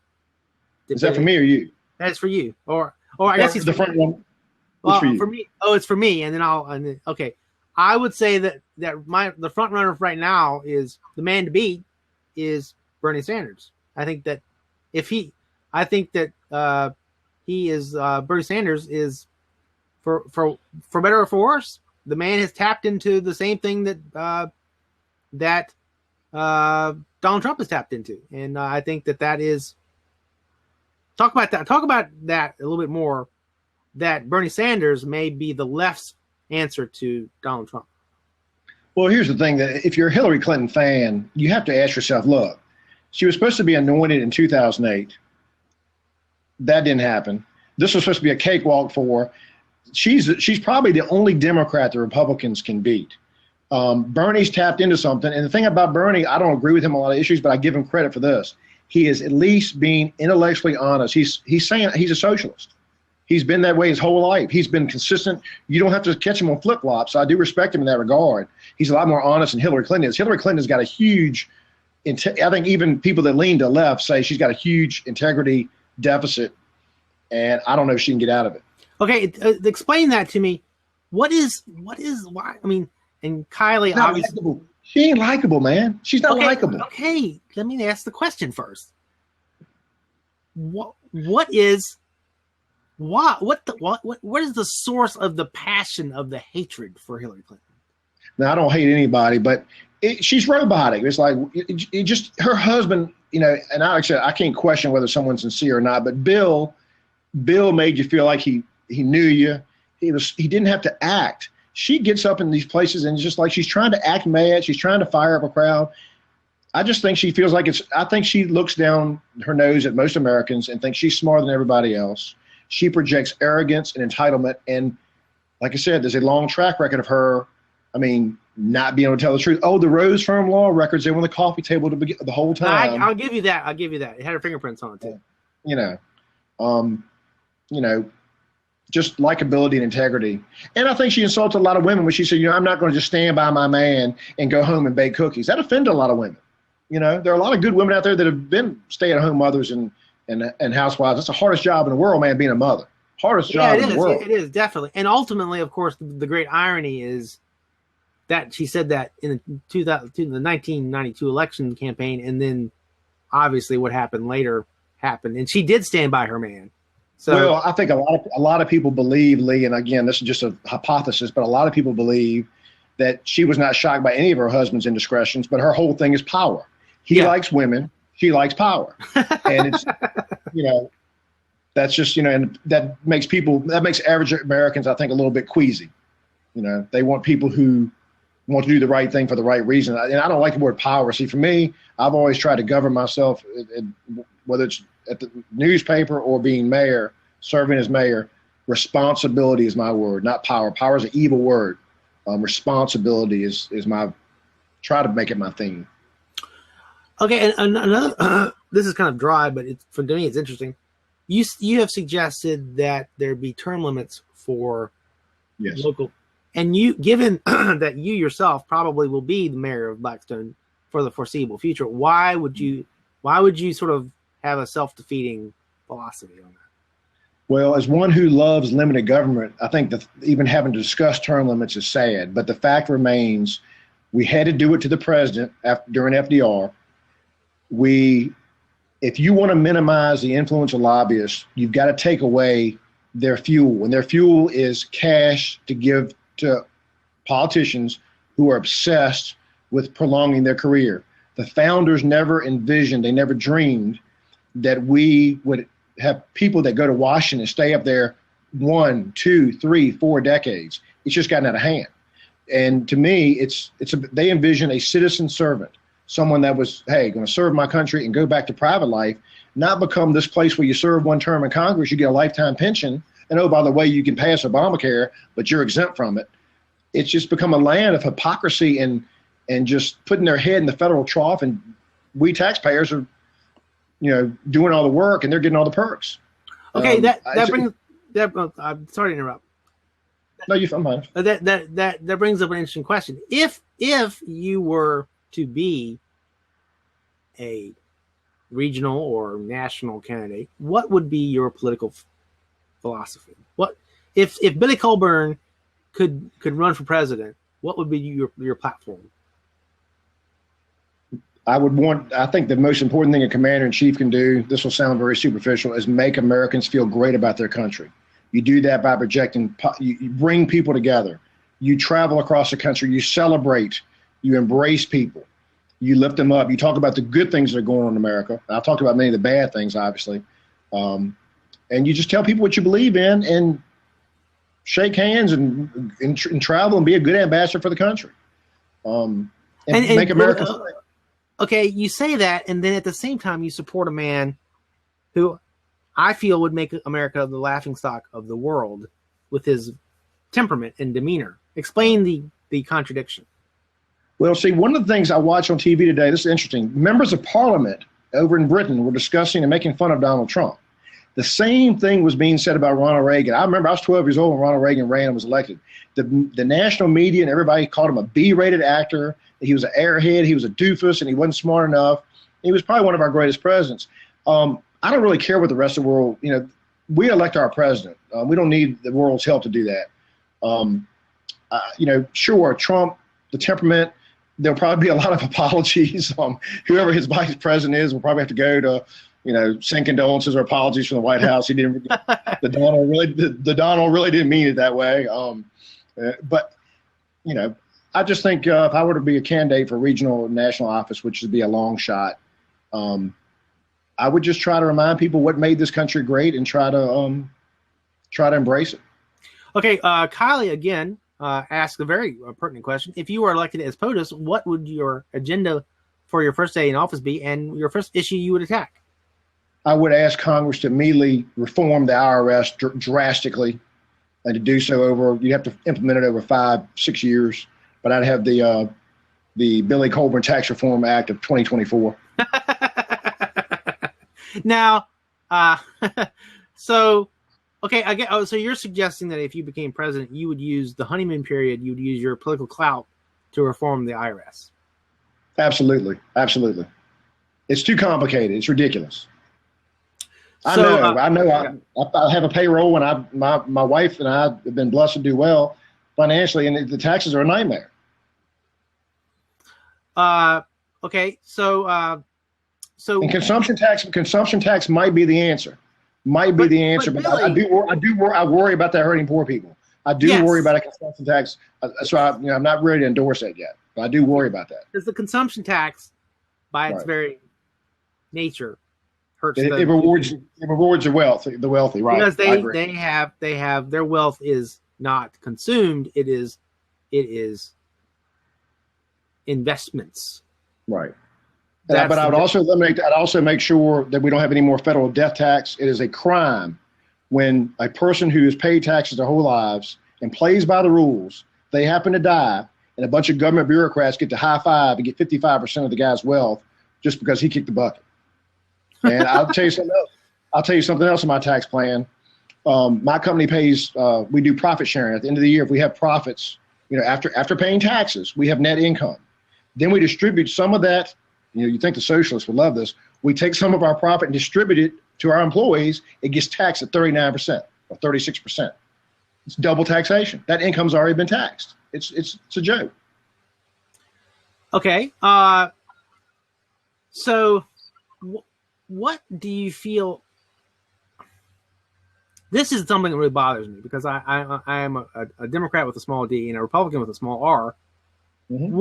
Is that for me or you? That's for you, or I guess he's the front one. Well, for me. Oh, it's for me, and then okay. I would say that the front runner right now is the man to beat is Bernie Sanders. I think that Bernie Sanders is for better or for worse. The man has tapped into the same thing that Donald Trump has tapped into, and I think that is talk about that a little bit more. That Bernie Sanders may be the left's answer to Donald Trump. Well, here's the thing: that if you're a Hillary Clinton fan, you have to ask yourself, look, she was supposed to be anointed in 2008. That didn't happen. This was supposed to be a cakewalk for her. She's probably the only Democrat the Republicans can beat. Bernie's tapped into something. And the thing about Bernie, I don't agree with him on a lot of issues, but I give him credit for this. He is at least being intellectually honest. He's saying he's a socialist. He's been that way his whole life. He's been consistent. You don't have to catch him on flip-flops. So I do respect him in that regard. He's a lot more honest than Hillary Clinton is. Hillary Clinton's got a huge, I think even people that lean to left say she's got a huge integrity deficit, and I don't know if she can get out of it. Okay, explain that to me. What is why? I mean, and Kylie obviously likable. She ain't likable, man. She's not likable. Okay, let me ask the question first. What is the source of the passion of the hatred for Hillary Clinton? Now, I don't hate anybody, but she's robotic. It's like it just her husband, you know. And I can't question whether someone's sincere or not. But Bill made you feel like he knew you. He didn't have to act. She gets up in these places and it's just like she's trying to act mad. She's trying to fire up a crowd. I just think she feels like I think she looks down her nose at most Americans and thinks she's smarter than everybody else. She projects arrogance and entitlement. And like I said, there's a long track record of her, I mean, not being able to tell the truth. Oh, the Rose Firm law records, they were on the coffee table the whole time. I'll give you that. It had her fingerprints on it too. You know, just likability and integrity. And I think she insulted a lot of women when she said, I'm not going to just stand by my man and go home and bake cookies. That offended a lot of women. You know, there are a lot of good women out there that have been stay-at-home mothers and housewives. It's the hardest job in the world, man, being a mother. Hardest job in the world. It is, definitely. And ultimately, of course, the great irony is that she said that in the 1992 election campaign, and then obviously what happened later happened. And she did stand by her man. So, well, I think a lot of people believe, Lee, and again, this is just a hypothesis, but a lot of people believe that she was not shocked by any of her husband's indiscretions, but her whole thing is power. He likes women. She likes power. And it's, that's just, and that makes average Americans, I think, a little bit queasy. They want people who want to do the right thing for the right reason. And I don't like the word power. See, for me, I've always tried to govern myself, whether it's at the newspaper or being mayor, serving as mayor, responsibility is my word, not power. Power is an evil word. Responsibility is my, try to make it my theme. Okay, and another, this is kind of dry, but for me it's interesting. You have suggested that there be term limits for local, and you, given that you yourself probably will be the mayor of Blackstone for the foreseeable future, why would you sort of have a self-defeating philosophy on that? Well, as one who loves limited government, I think that even having to discuss term limits is sad. But the fact remains, we had to do it to the president during FDR. If you want to minimize the influence of lobbyists, you've got to take away their fuel. And their fuel is cash to give to politicians who are obsessed with prolonging their career. The founders never envisioned, they never dreamed that we would have people that go to Washington and stay up there 1, 2, 3, 4 decades. It's just gotten out of hand. And to me, they envision a citizen servant, someone that was, hey, going to serve my country and go back to private life, not become this place where you serve one term in Congress, you get a lifetime pension, and oh, by the way, you can pass Obamacare, but you're exempt from it. It's just become a land of hypocrisy and just putting their head in the federal trough, and we taxpayers are, doing all the work, and they're getting all the perks. Okay, I'm sorry to interrupt. No, I'm fine. That brings up an interesting question. If you were to be a regional or national candidate, what would be your political philosophy? What if Billy Coleburn could run for president? What would be your platform? I think the most important thing a commander-in-chief can do, this will sound very superficial, is make Americans feel great about their country. You do that by projecting, you bring people together. You travel across the country, you celebrate, you embrace people, you lift them up. You talk about the good things that are going on in America. I've talked about many of the bad things, obviously. And you just tell people what you believe in and shake hands and travel and be a good ambassador for the country. And make America. Okay, you say that, and then at the same time, you support a man who I feel would make America the laughingstock of the world with his temperament and demeanor. Explain the contradiction. Well, see, one of the things I watched on TV today, this is interesting. Members of Parliament over in Britain were discussing and making fun of Donald Trump. The same thing was being said about Ronald Reagan. I remember I was 12 years old when Ronald Reagan ran and was elected. The national media and everybody called him a B-rated actor. He was an airhead. He was a doofus, and he wasn't smart enough. He was probably one of our greatest presidents. I don't really care what the rest of the world, we elect our president. We don't need the world's help to do that. Sure, Trump, the temperament, there'll probably be a lot of apologies. Whoever his vice president is will probably have to go to, send condolences or apologies from the White House. He didn't. The Donald really didn't mean it that way. But I just think if I were to be a candidate for regional or national office, which would be a long shot, I would just try to remind people what made this country great and try to embrace it. Okay, Kylie again asked a very pertinent question. If you were elected as POTUS, what would your agenda for your first day in office be, and your first issue you would attack? I would ask Congress to immediately reform the IRS drastically, and to do so you'd have to implement it over 5-6 years. But I'd have the Billy Coleburn Tax Reform Act of 2024. Now, so you're suggesting that if you became president, you would use the honeymoon period, you would use your political clout to reform the IRS. Absolutely. It's too complicated. It's ridiculous. I know. I have a payroll, and my wife and I have been blessed to do well financially, and the taxes are a nightmare. Okay, so and consumption tax might be the answer. But Billy, I worry about that hurting poor people. I do worry about a consumption tax. So I'm not ready to endorse that yet, but I do worry about that. Because the consumption tax, by its very nature, hurts. It rewards the wealthy, right? Because they have their wealth is not consumed. It is investments. Right. But I'd also make sure that we don't have any more federal death tax. It is a crime when a person who has paid taxes their whole lives and plays by the rules, they happen to die, and a bunch of government bureaucrats get to high five and get 55% of the guy's wealth just because he kicked the bucket. And I'll tell you something else. I'll tell you something else in my tax plan. My company pays, we do profit sharing. At the end of the year, if we have profits, after paying taxes, we have net income. Then we distribute some of that. You think the socialists would love this. We take some of our profit and distribute it to our employees. It gets taxed at 39% or 36%. It's double taxation. That income's already been taxed. It's a joke. Okay. So what do you feel? This is something that really bothers me because I am a Democrat with a small d and a Republican with a small r. Mm-hmm.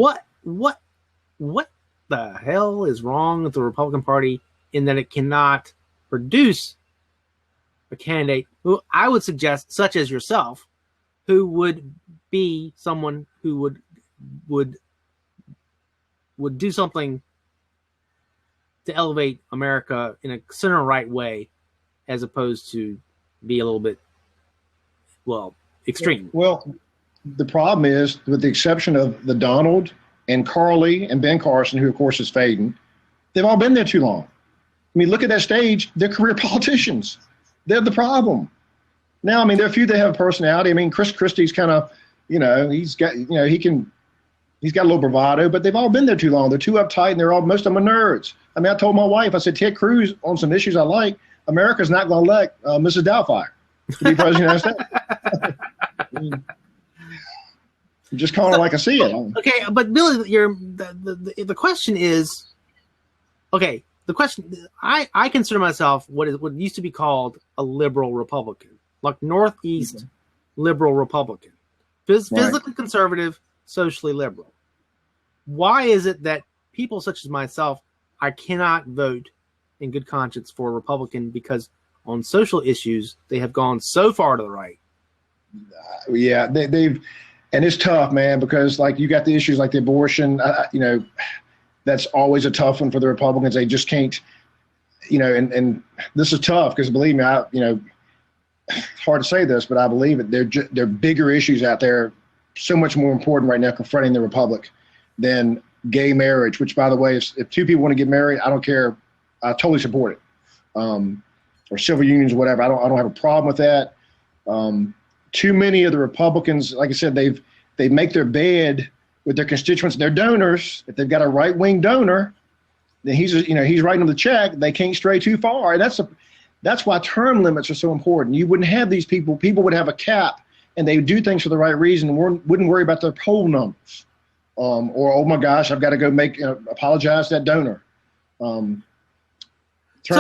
What the hell is wrong with the Republican Party in that it cannot produce a candidate who I would suggest, such as yourself, who would be someone who would do something to elevate America in a center-right way, as opposed to be a little bit, extreme. Well, the problem is, with the exception of the Donald and Carly and Ben Carson, who of course is fading, they've all been there too long. I mean, look at that stage. They're career politicians. They're the problem. Now, I mean, there are a few that have personality. I mean, Chris Christie's kind of, he's got a little bravado, but they've all been there too long. They're too uptight, and most of them are nerds. I mean, I told my wife, I said, Ted Cruz on some issues I like, America's not going to elect Mrs. Doubtfire to be president of the United States. I'm just calling it like I see it. Okay, but Billy, the question is, okay, the question, I consider myself what used to be called a liberal Republican, like Northeast liberal Republican, physically conservative, socially liberal. Why is it that people such as myself, I cannot vote in good conscience for a Republican because on social issues they have gone so far to the right? Yeah, they've, and it's tough, man, because like you got the issues like the abortion. That's always a tough one for the Republicans. They just can't, and this is tough because believe me, it's hard to say this, but I believe it. There are bigger issues out there, so much more important right now confronting the Republic than gay marriage, which, by the way, if two people want to get married, I don't care. I totally support it. Or civil unions, or whatever. I don't have a problem with that. Too many of the Republicans, like I said, they make their bed with their constituents, their donors. If they've got a right-wing donor, then he's writing them the check. They can't stray too far. And that's why term limits are so important. You wouldn't have these people. People would have a cap, and they would do things for the right reason and wouldn't worry about their poll numbers. Or, oh my gosh, I've got to go apologize to that donor. Term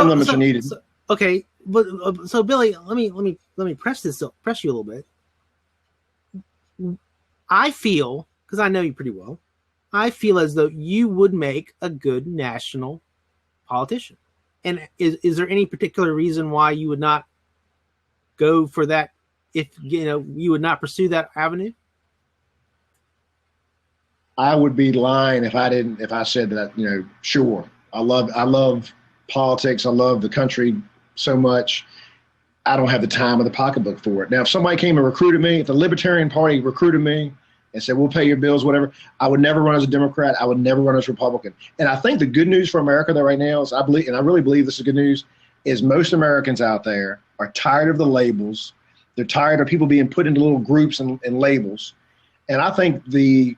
limits are needed. Okay, but so Billy, let me press you a little bit. I feel, because I know you pretty well, I feel as though you would make a good national politician. And is there any particular reason why you would not go for that? If you would not pursue that avenue? I would be lying if I said that. Sure, I love politics. I love the country so much. I don't have the time or the pocketbook for it. Now, if somebody came and recruited me, if the Libertarian Party recruited me and said, we'll pay your bills, whatever, I would never run as a Democrat. I would never run as a Republican. And I think the good news for America there right now is, I really believe this is good news, is most Americans out there are tired of the labels. They're tired of people being put into little groups and labels. And I think the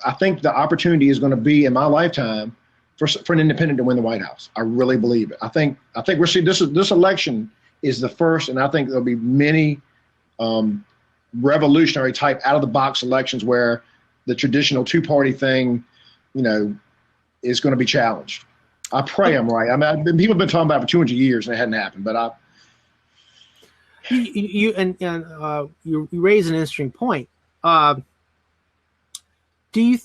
opportunity is going to be in my lifetime for an independent to win the White House. I really believe it. I think we're seeing this election is the first, and I think there'll be many revolutionary type out of the box elections where the traditional two-party thing, is going to be challenged. I pray I'm right. I mean, people have been talking about it for 200 years and it hadn't happened, but you raise an interesting point. Do you?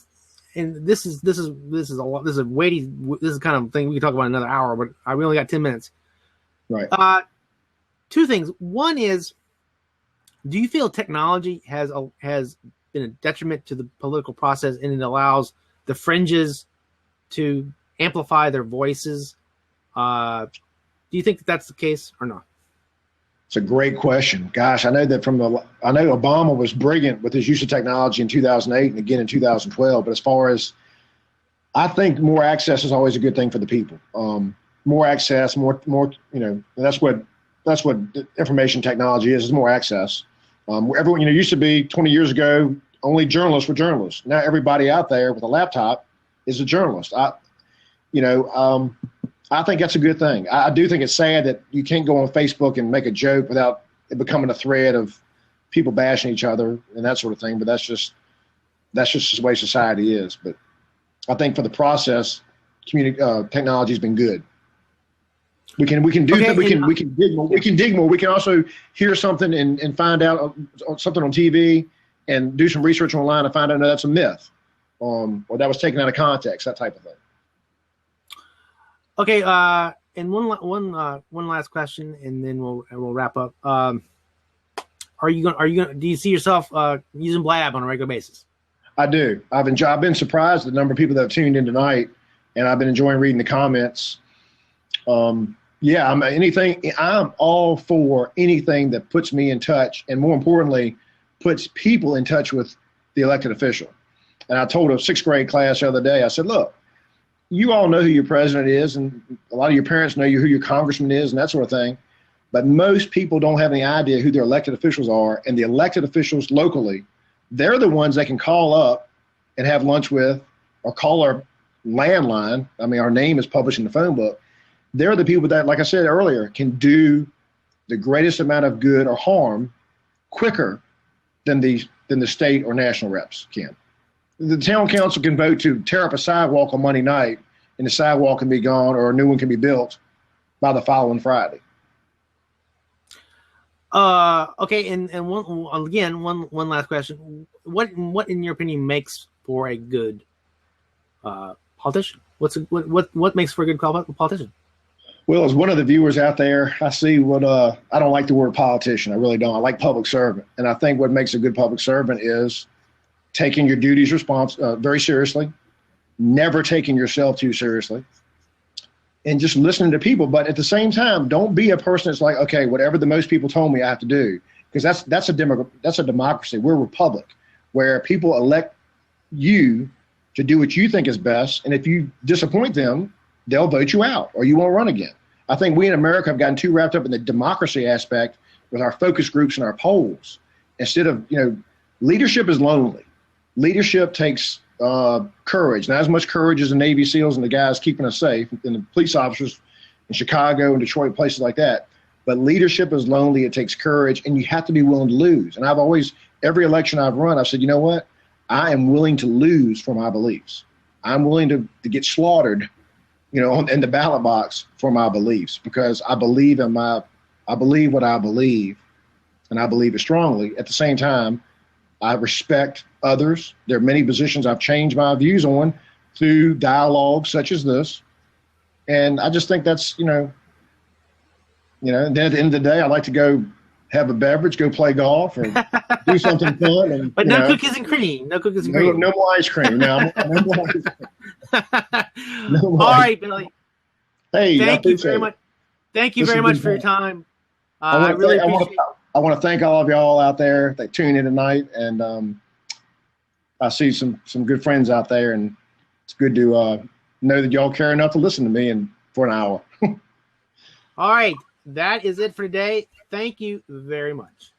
And this is a lot. This is kind of thing we can talk about in another hour, but we only got 10 minutes. Right. Two things. One is, do you feel technology has been a detriment to the political process, and it allows the fringes to amplify their voices? Do you think that's the case or not? It's a great question. Gosh, I know Obama was brilliant with his use of technology in 2008 and again in 2012. But as far as, I think more access is always a good thing for the people. More access, more, that's what information technology is more access. Everyone, used to be 20 years ago, only journalists were journalists. Now everybody out there with a laptop is a journalist. I think that's a good thing. I do think it's sad that you can't go on Facebook and make a joke without it becoming a thread of people bashing each other and that sort of thing. But that's just the way society is. But I think for the process, technology has been good. We can do that. We can dig more. We can dig more. We can also hear something and find out something on TV and do some research online and find out that's a myth, or that was taken out of context, that type of thing. Okay, and one last question, and then we'll wrap up. Do you see yourself using Blab on a regular basis? I do. I've been surprised at the number of people that have tuned in tonight, and I've been enjoying reading the comments. I'm all for anything that puts me in touch, and more importantly, puts people in touch with the elected official. And I told a 6th grade class the other day, I said, look, you all know who your president is, and a lot of your parents know who your congressman is and that sort of thing. But most people don't have any idea who their elected officials are. And the elected officials locally, they're the ones they can call up and have lunch with or call our landline. I mean, our name is published in the phone book. They're the people that, like I said earlier, can do the greatest amount of good or harm quicker than the state or national reps can. The town council can vote to tear up a sidewalk on Monday night, and the sidewalk can be gone or a new one can be built by the following Friday. Okay, and one last question. What in your opinion makes for a good politician? What makes for a good politician? Well, as one of the viewers out there, I see what I don't like the word politician. I really don't. I like public servant, and I think what makes a good public servant is taking your duties very seriously, never taking yourself too seriously, and just listening to people. But at the same time, don't be a person that's like, okay, whatever the most people told me I have to do, because that's a democracy. We're a republic where people elect you to do what you think is best, and if you disappoint them, they'll vote you out or you won't run again. I think we in America have gotten too wrapped up in the democracy aspect with our focus groups and our polls instead of, leadership is lonely. Leadership takes courage, not as much courage as the Navy SEALs and the guys keeping us safe and the police officers in Chicago and Detroit, places like that. But leadership is lonely. It takes courage, and you have to be willing to lose. And every election I've run, I've said, you know what? I am willing to lose for my beliefs. I'm willing to get slaughtered, in the ballot box for my beliefs, because I believe what I believe, and I believe it strongly. At the same time, I respect others. There are many positions I've changed my views on through dialogue such as this. And I just think that's, and then at the end of the day, I like to go have a beverage, go play golf, or do something fun. But no cookies and cream. No cookies and cream. No more ice cream. No more ice cream. All right, Billy. Hey, thank you very much. Thank you very much for your time. I really appreciate it. I want to thank all of y'all out there that tune in tonight, and I see some good friends out there, and it's good to know that y'all care enough to listen to me for an hour. All right, that is it for today. Thank you very much.